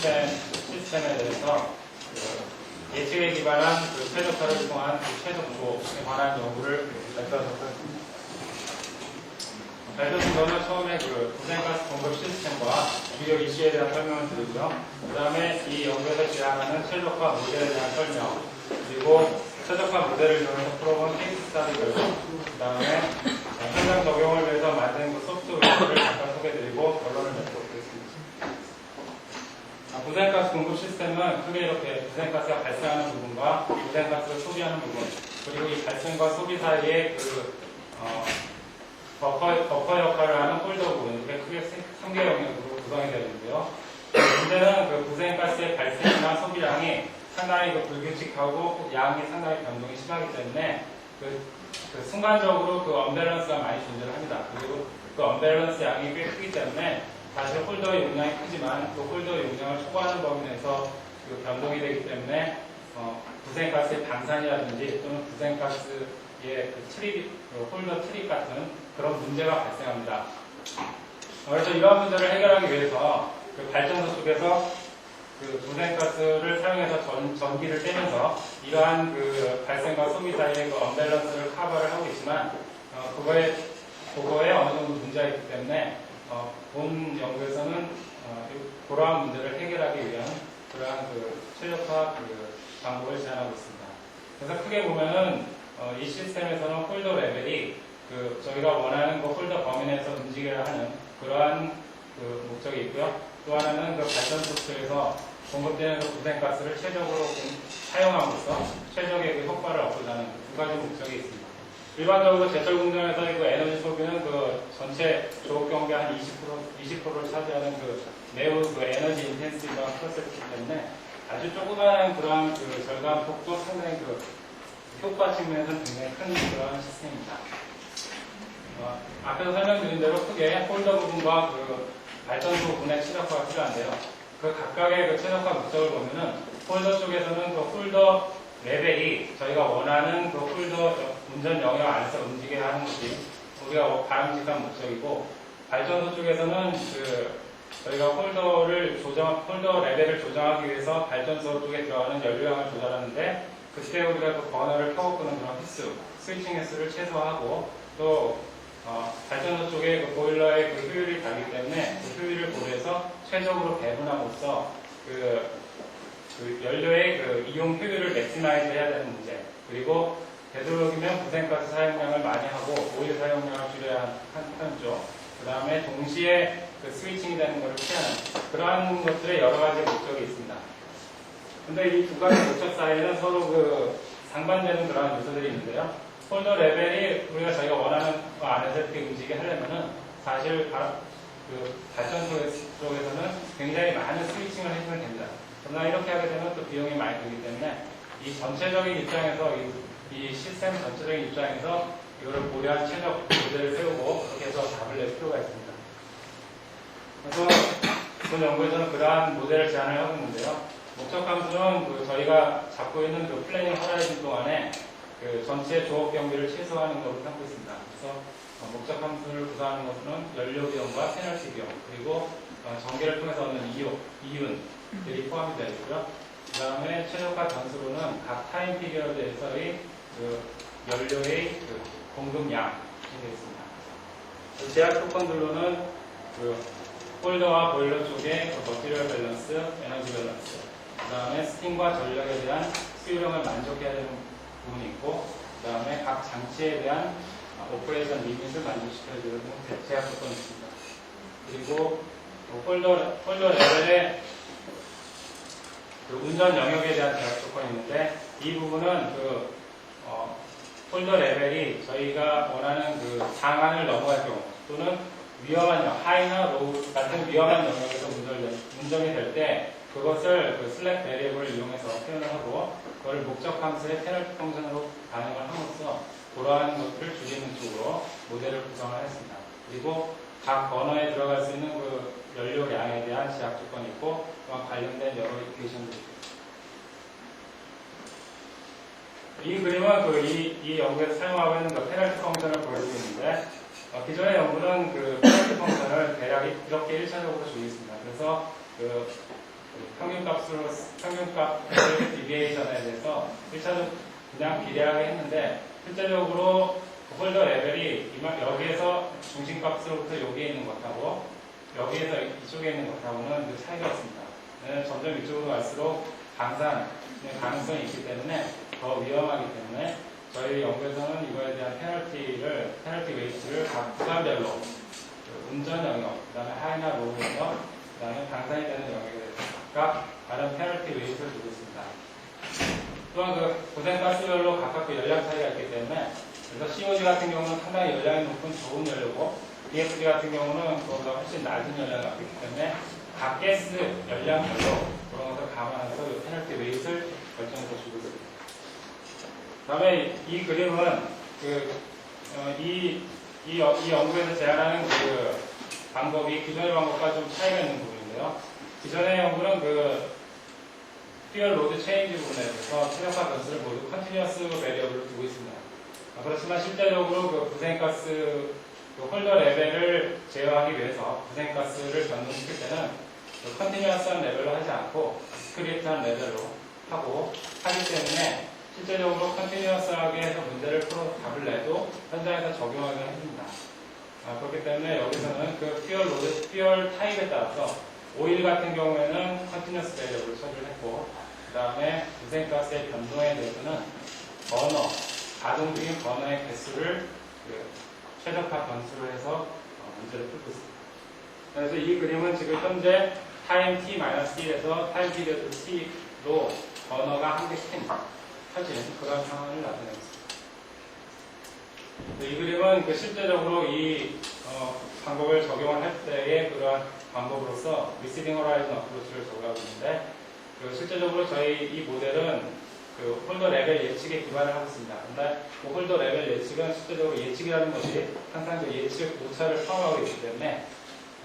시스템에 대해서 예측에 기반한 최적화를 통한 최적조에 관한 연구를 발표하도록 하겠습니다. 발표 순서는 처음에 부생가스 공급 시스템과 주요 이슈에 대한 설명을 드리고요. 그 다음에 이 연구에서 제안하는 최적화 모델에 대한 설명, 그리고 최적화 모델을 이용해서 풀어본 케이스 스터디 결과, 그 다음에 현장 적용을 위해서 만든 소프트웨어를 잠깐 소개해드리고 결론을 맺도록 하겠습니다. 부생가스 공급 시스템은 크게 이렇게 부생가스가 발생하는 부분과 부생가스를 소비하는 부분, 그리고 이 발생과 소비 사이에 버퍼 역할을 하는 홀더 부분, 이게 크게 3개 영역으로 구성이 되어 있는데요. 문제는 부생가스의 발생이나 소비량이 상당히 불규칙하고 양이 상당히 변동이 심하기 때문에 순간적으로 언밸런스가 많이 존재를 합니다. 그리고 언밸런스 양이 꽤 크기 때문에 사실 홀더의 용량이 크지만 홀더의 용량을 초과하는 범위 내에서 변동이 되기 때문에 부생가스의 방산이라든지 또는 부생가스의 홀더 트립 같은 그런 문제가 발생합니다. 그래서 이러한 문제를 해결하기 위해서 발전소 쪽에서 부생가스를 사용해서 전기를 떼면서 이러한 발생과 소비 사이의 언밸런스를 커버를 하고 있지만 그거에 어느 정도 문제가 있기 때문에 본 연구에서는 그러한 문제를 해결하기 위한 그러한 최적화 방법을 제안하고 있습니다. 그래서 크게 보면은 이 시스템에서는 홀더 레벨이 저희가 원하는 홀더 범위 내에서 움직여야 하는 그러한 목적이 있고요. 또 하나는 발전소 쪽에서 공급되는 부생가스를 최적으로 사용함으로써 최적의 효과를 얻고자 하는 두 가지 목적이 있습니다. 일반적으로 제철 공장에서 에너지 소비는 전체 조업 경비의 한 20%를 차지하는 매우 에너지 인텐시브한 프로세스이기 때문에 아주 조그마한 그러한 절감폭도 상당히 효과 측면에서는 굉장히 큰 그러한 시스템입니다. 앞에서 설명드린 대로 크게 홀더 부분과 발전소 부분의 최적화가 필요한데요. 각각의 최적화 목적을 보면은 홀더 쪽에서는 홀더 레벨이 저희가 원하는 홀더 운전 영역 안에서 움직여야 하는 것이 우리가 바람직한 목적이고, 발전소 쪽에서는 저희가 홀더 레벨을 조정하기 위해서 발전소 쪽에 들어가는 연료량을 조절하는데, 그때 우리가 버너를 켜고 끄는 그런 횟수, 스위칭 횟수를 최소화하고, 또 발전소 쪽에 보일러의 효율이 다르기 때문에 효율을 고려해서 최적으로 배분함으로써 연료의 이용 효율을 맥시마이즈 해야 되는 문제, 그리고 되도록이면 부생가스 사용량을 많이 하고 오일 사용량을 줄여야 하는 쪽, 그 다음에 동시에 스위칭이 되는 것을 피하는 그러한 것들의 여러 가지 목적이 있습니다. 근데 이 두 가지 목적 사이에는 서로 상반되는 그러한 요소들이 있는데요. 홀더 레벨이 저희가 원하는 거 안에서 이렇게 움직이게 하려면은 사실 발전소 쪽에서는 굉장히 많은 스위칭을 해주면 됩니다. 그러나 이렇게 하게 되면 또 비용이 많이 들기 때문에 이 전체적인 입장에서 이 시스템 전체적인 입장에서 이거를 고려한 최적 모델을 세우고 그렇게 해서 답을 낼 필요가 있습니다. 그래서 본 연구에서는 그러한 모델을 제안을 하고 있는데요. 목적 함수는 저희가 잡고 있는 플래닝 허라이즌 동안에 전체 조업 경비를 최소화하는 것을 삼고 있습니다. 그래서 목적 함수를 구성하는 것은 연료 비용과 페널티 비용, 그리고 전기를 통해서 얻는 이윤들이 포함이 되어 있고요. 그 다음에 최적화 변수로는 각 타임 피리어드에서의 연료의 공급량이 되어 있습니다. 제약 조건들로는 홀더와 보일러 쪽의 머티리얼 밸런스, 에너지 밸런스, 그 다음에 스팀과 전력에 대한 수요량을 만족해야 되는 부분이 있고, 그 다음에 각 장치에 대한 오퍼레이션 리밋을 만족시켜주는 제약 조건이 있습니다. 그리고 홀더 레벨의 운전 영역에 대한 제약 조건이 있는데, 이 부분은 홀더 레벨이 저희가 원하는 상한을 넘어갈 경우, 또는 위험한 하이나 로우 같은 위험한 영역에서 운전이 될 때 그것을 슬랙 베리어블을 이용해서 표현을 하고, 그걸 목적 함수의 페널티 펑션으로 반영을 함으로써 그러한 것들을 줄이는 쪽으로 모델을 구성을 했습니다. 그리고 각 버너에 들어갈 수 있는 연료량에 대한 제약 조건이 있고, 또한 관련된 여러 이퀘이션들이 있습니다. 이 그림은 이 연구에서 사용하고 있는 페널티 펑션을 보여주고 있는데, 기존의 연구는 페널티 펑션을 대략 이렇게 1차적으로 주고 있습니다. 그래서 평균값 디비에이션에 대해서 1차적 그냥 비례하게 했는데 실제적으로 홀더 레벨이 여기에서 중심값으로부터 여기에 있는 것하고 여기에서 이쪽에 있는 것하고는 그 차이가 있습니다. 점점 이쪽으로 갈수록 강산의 가능성이 있기 때문에 더 위험하기 때문에 저희 연구에서는 이거에 대한 페널티 웨이트를 각 구간별로 운전 영역, 그 다음에 하이나 로우 영역, 그 다음에 강산이 되는 영역에 각각 다른 페널티 웨이트를 두고 있습니다. 또한 그 고생가스별로 각각 그 연량 차이가 있기 때문에 그래서 COG 같은 경우는 상당히 연량이 높은 좋은 연료고 EFG 같은 경우는 그보다 훨씬 낮은 연량을 갖고 있기 때문에 각 가스 연량별로 그런 것을 감안해서 이 페널티 웨이트를 결정해서 주고 있습니다. 그 다음에 이 그림은 이 연구에서 제안하는 그 방법이 기존의 방법과 좀 차이가 있는 부분인데요. 기존의 연구는 퓨얼 로드 체인지 부분에 대해서 최적화 변수를 모두 컨티뉴어스 베리어블로 두고 있습니다. 그렇지만 실제적으로 그 부생가스 홀더 레벨을 제어하기 위해서 부생가스를 변동시킬 때는 컨티뉴어스한 레벨로 하지 않고 디스크리트한 레벨로 하기 때문에 실제적으로 컨티뉴어스하게 해서 문제를 풀어 답을 내도 현장에서 적용하게 해줍니다. 그렇기 때문에 여기서는 그 퓨얼 타입에 따라서 오일 같은 경우에는 컨티뉴어스 베리어블을 처리를 했고 그 다음에 부생가스의 변동에 대해서는 가동 중인 버너의 개수를 최적화 변수로 해서 문제를 풀고 있습니다. 그래서 이 그림은 지금 현재 타임 t-t에서 타임 피리어드 t로 버너가 한 개씩 켜진 그런 상황을 나타내고 있습니다. 이 그림은 실제적으로 이 방법을 적용을 할 때의 그러한 방법으로서 리시딩 호라이즌 어프로치를 적용하고 있는데 실제적으로 저희 이 모델은 홀더 레벨 예측에 기반을 하고 있습니다. 그런데 홀더 레벨 예측은 실제적으로 예측이라는 것이 항상 예측 오차를 포함하고 있기 때문에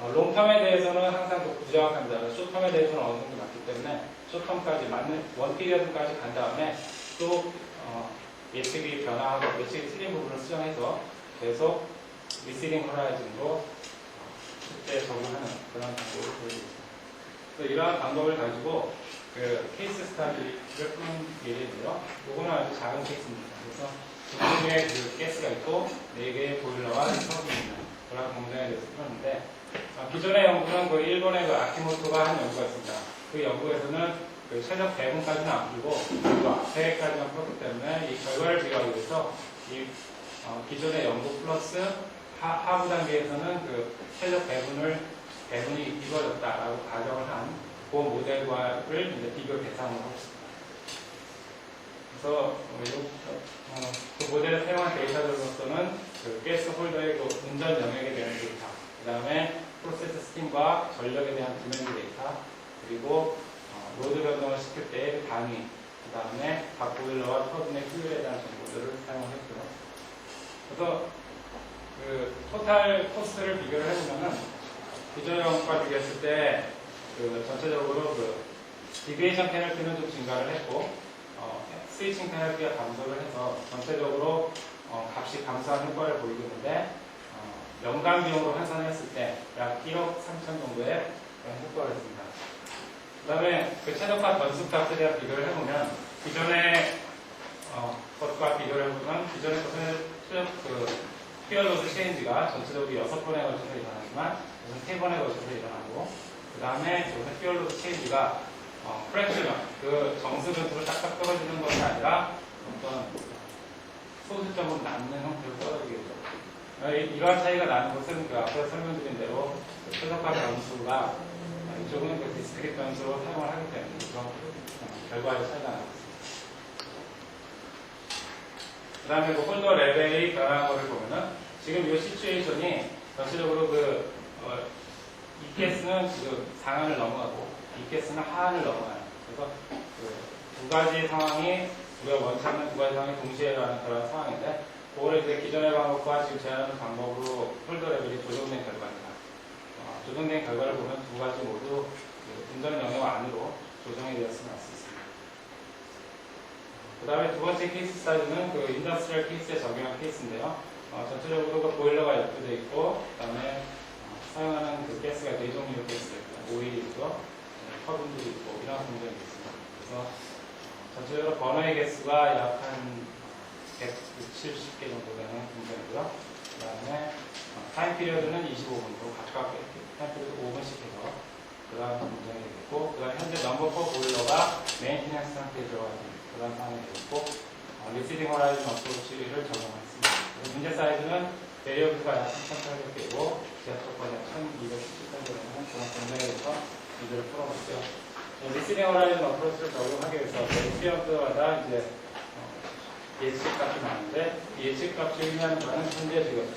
롱텀에 대해서는 항상 부정확합니다. 숏텀에 대해서는 어느 정도 맞기 때문에 숏텀까지 맞는 원피리어드까지 간 다음에 또 예측이 변화하고 예측이 틀린 부분을 수정해서 계속 리시딩 호라이즌으로 실제 적용하는 그런 방법을 보여드립니다. 이러한 방법을 가지고 케이스 스타디를 푸는 예인데요. 요거는 아주 작은 케이스입니다. 그래서 두 개의 가스가 있고 4개의 보일러와 서브가 있는 그런 공장에 대해서 풀었는데 기존의 연구는 일본의 아키모토가 한 연구가 있습니다. 그 연구에서는 최적 배분까지는 안 풀고 그 앞에까지만 풀었기 때문에 이 결과를 비교하기 위해서 이 기존의 연구 플러스 하부 단계에서는 최적 배분이 이루어졌다라고 가정을 한 그 모델과를 이제 비교 대상으로 하고 있습니다. 그래서 그 모델을 사용한 데이터들로서는 가스 홀더의 운전 영역에 대한 데이터, 그 다음에 프로세스 스팀과 전력에 대한 디맨드 데이터, 그리고 로드 변동을 시킬 때의 단위, 그 다음에 각 보일러와 터빈의 효율에 대한 정보들을 사용했고요. 그래서 토탈 코스트를 비교를 해보면은 기존 연구과 비교했을 때 전체적으로 디비에이션 페널티는 좀 증가를 했고 스위칭 페널티가 감소를 해서 전체적으로 값이 감소한 효과를 보이고 있는데 연간 비용으로 환산했을 때 약 1억 3천 정도의 효과를 했습니다. 그 다음에 최적화 변수 값에 대한 비교를 해보면 기존의 것과 비교를 해보면 기존의 것은 퓨얼 로드 체인지가 전체적으로 6번에 걸쳐서 일어나지만 이것은 3번에 걸쳐서 일어나고 그 다음에 퓨얼 로드 체인지가 프랙션형, 정수 변수를 딱딱 떨어지는 것이 아니라 어떤 소수점으로 남는 형태로 떨어지게 되죠. 이러한 차이가 나는 것은 앞서 설명드린 대로 최적화 변수가 이쪽은 디스크릿 변수로 사용을 하기 때문에 그런 결과의 차이가 나고 있습니다. 그 다음에 홀더 레벨이 변화한 것을 보면은 지금 이 시츄에이션이 전체적으로 이 가스는 지금 상한을 넘어가고 이 가스는 하한을 넘어가요. 그래서 두 가지 상황이 우리가 원치 않는 두 가지 상황이 동시에 일어나는 그런 상황인데 그거를 이제 기존의 방법과 지금 제안하는 방법으로 홀더 레벨이 조정된 결과입니다. 조정된 결과를 보면 두 가지 모두 운전 영역 안으로 조정이 되었음을 알 수 있습니다. 그 다음에 두 번째 케이스 스타디는 인더스트리얼 케이스에 적용한 케이스인데요. 전체적으로 보일러가 연구되어 있고, 그 다음에 사용하는 가스가 네 종류의 가스가 있고요. 오일이 있고요. 화분들이 있고 이런 공정이 있습니다. 그래서 전체적으로 번호의 개수가 약 한 170개 정도 되는 공정이고요. 그 다음에 타임 피리어드는 25분으로 각각 타임 피리어드 5분씩 해서 그런 공정이 되겠고, 그 다음에 현재 넘버 4 보일러가 메인티넌스 상태에 들어가 있는 그런 상황이 되겠고, 리시딩 호라이즌 어프로치를 적용했습니다. 문제 사이즈는 베리어블가 약 3,800개고 지하철까지 약 1,270개 되는 그런 공정에 대해서 문제를 풀어봤고요. 리시딩 호라이즌 어프로치를 적용하기 위해서 피리어드마다 이제 예측값이 나오는데, 예측값이 의미하는 것은 현재 지금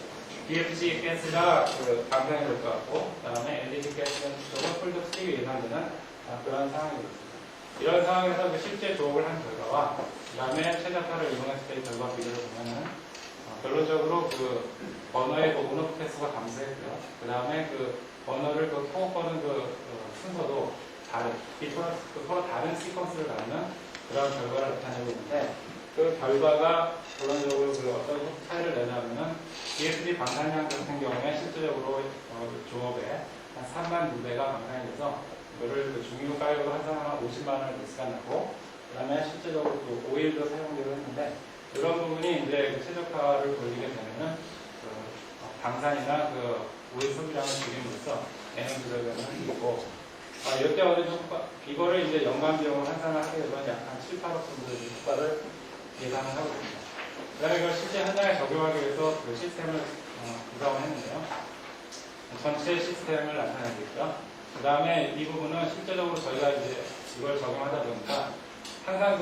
BFG 가스가 방사이 될 것 같고, 그 다음에 LDG 가스는 조금 폴드 스틱이 예상되는 그런 상황이겠습니다. 이런 상황에서 실제 조업을 한 결과와 그 다음에 최저가를 이용했을 때의 결과 비교를 보면은 결론적으로 그 버너의 온오프 횟수가 감소했고요. 그 다음에 그 버너를 통 거는 순서도 다른, 서로 다른 시퀀스를 갖는 그런 결과를 나타내고 있는데, 그 결과가 결론적으로 어떤 차이를 내냐면은 BFG 방산량 같은 경우에 실질적으로 조업에 한 36,000대가 방산이 돼서 이거를 중유 가격으로 환산하면 50만 원을 시간하고, 그 다음에 실제적으로 또 오일도 사용되고 했는데, 이런 부분이 이제 최저가를 돌리게 되면은 방산이나 오일 소비량을 줄임으로써 에너지 절감을 있고, 이때 어느 정도 이거를 이제 연간 비용을 환산을 하게 되면 약 한 7, 8억 정도의 효과를 예상을 하고 있습니다. 그 다음에 이걸 실제 현장에 적용하기 위해서 그 시스템을 구성을 했는데요. 전체 시스템을 나타내고 있고요. 그 다음에 이 부분은 실제적으로 저희가 이제 이걸 적용하다 보니까 항상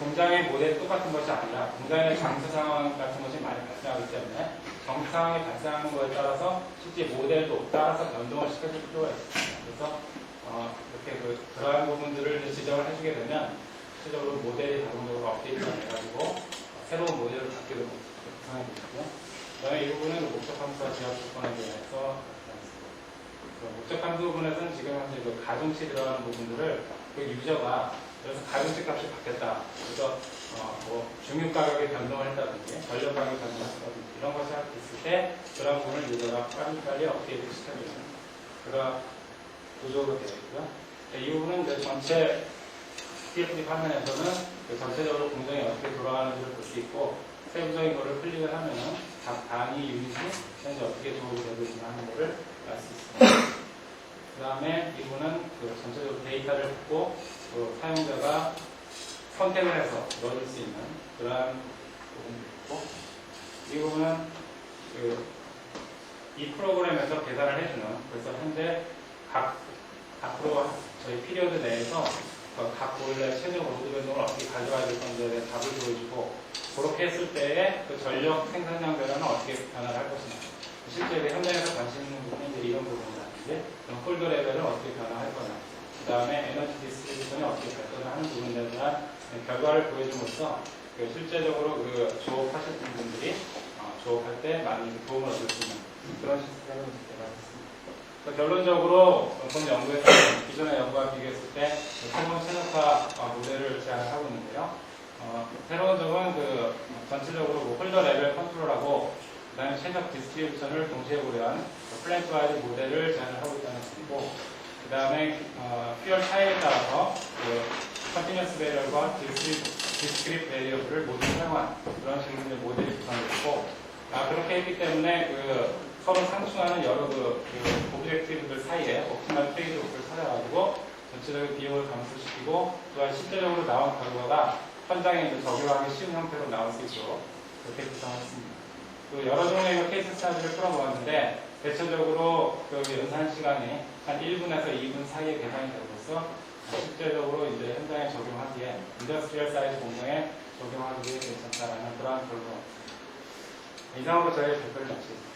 공장의 모델이 똑같은 것이 아니라 공장의 장수 상황 같은 것이 많이 발생하기 때문에 정수 상황이 발생하는 것에 따라서 실제 모델도 따라서 변동을 시켜줄 필요가 있습니다. 그래서 이렇게 그러한 부분들을 지적을 해주게 되면 실제적으로 모델이 자동적으로 업데이트가 돼가지고 새로운 모델을 갖게 되는 구성이 되고요. 그 다음에 이 부분은 목적 함수와 지압 조건에 대해서 목적 함수 부분에서는 지금 현재 가중치 들어가는 부분들을 유저가 그래서 가중치 값이 바뀌었다. 그래서 중유 가격의 변동을 했다든지 전력 가격의 변동을 했다든지 이런 것이 있을 때 그런 부분을 유저가 빨리빨리 업데이트 시켜주는 그런 구조로 되어 있고요. 이 부분은 이제 전체 PFD 화면에서는 전체적으로 공정이 어떻게 돌아가는지를 볼 수 있고, 세부적인 거를 클릭을 하면은 각 단위 유닛이 현재 어떻게 조업이 되고 있나 하는 거를 알 수 있습니다. 그 다음에 이분은 전체적으로 데이터를 받고 사용자가 선택을 해서 넣어줄 수 있는 그러한 부분도 있고, 이 부분은 이 프로그램에서 계산을 해주는, 그래서 현재 앞으로 저희 피리어드 내에서 각 보일러의 최종 로드 변동을 어떻게 가져가야 될 건지에 대해 답을 보여주고, 그렇게 했을 때의 전력 생산량 변화는 어떻게 변화를 할 것이냐. 실제 현장에서 관심 있는 부분이 이제 이런 부분이라든지, 폴더 레벨은 어떻게 변화할 거냐. 그 다음에 에너지 디스트리뷰션이 어떻게 발전을 하는 부분에 대한 결과를 보여줌으로써 실제적으로 조업하실 분들이 조업할 때 많이 도움을 얻을 수 있는 그런 시스템을 개발했습니다. 결론적으로 본 연구에서 기존의 연구와 비교했을 때 새로운 최적화 모델을 제안을 하고 있는데요. 새로운 점은 전체적으로 홀더 레벨 컨트롤하고 그 다음에 최적 디스트리뷰션을 동시에 고려한 플랜트 와이드 모델을 제안을 하고 있다는 것이고, 그 다음에 퓨얼 차이에 따라서 컨티뉴어스 베리어블과 디스크릿 베리어블을 모두 사용한 그런 식으로 모델이 구성됐고, 그렇게 했기 때문에 서로 상충하는 여러 오브젝티브들 사이에 옵티멀 트레이드오프를 찾아가지고 전체적인 비용을 감소시키고, 또한 실제적으로 나온 결과가 현장에 적용하기 쉬운 형태로 나올 수 있도록 그렇게 구성했습니다. 여러 종류의 케이스 스타디를 풀어보았는데, 대체적으로 연산 시간이 한 1분에서 2분 사이에 계산이 되고서 실제적으로 이제 현장에 적용하기에 인더스트리얼 사이즈 공정에 적용하기에 괜찮다라는 그러한 결과. 이상으로 저희 발표를 마치겠습니다.